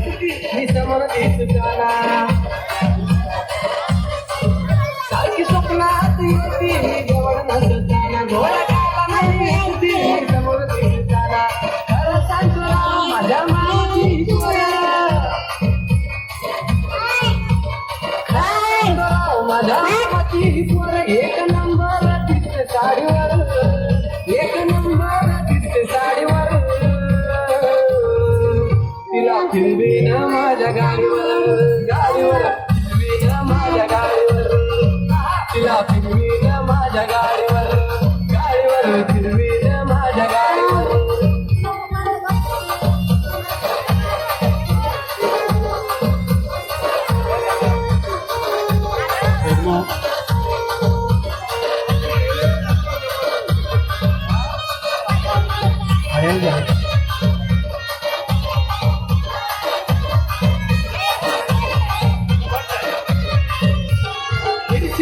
मी समोर दिसताना सारखी स्वप्नात येते मी जवळ नसताना घोडा कामामध्ये येते मी समोर दिसताना खरं सांगतो राव माझ्या मायेची सोया माझ्या मामाची पोर एक नंबर दिसते साडीवर एक नंबर दिसते साडीवर तिला फिरवीन माझ्या गाडीवर गाडीवर फिरवीन माझ्या गाडीवर तिला फिरवीन माझ्या गाडीवर गाडीवर फिरवीन माझ्या गाडीवर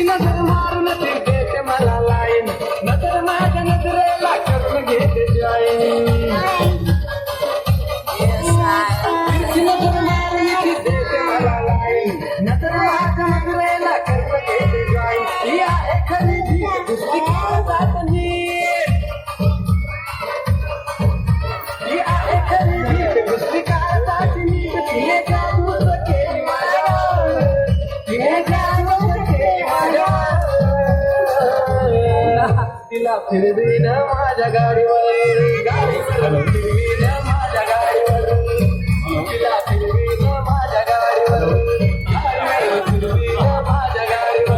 नजर मारून देते मला लाईन नजर माझ्या नजरेला करून घेते जाईन नजर मारून देते मला लाईन नजर माझ्या नजरेला करून घेते जाईन ही आहे खरी भीक दुसरी जात नीट ही आहे खरी भीक दुसरी काय जात नीट तिने जादूच केली माझ्यावर तिने जादूच केली माझ्यावर तिला फिरवीन माझ्या गाडीवर गाडीवर फिरवीन माझ्या गाडीवर तिला फिरवीन माझ्या गाडीवर गाडीवर फिरवीन माझ्या गाडीवर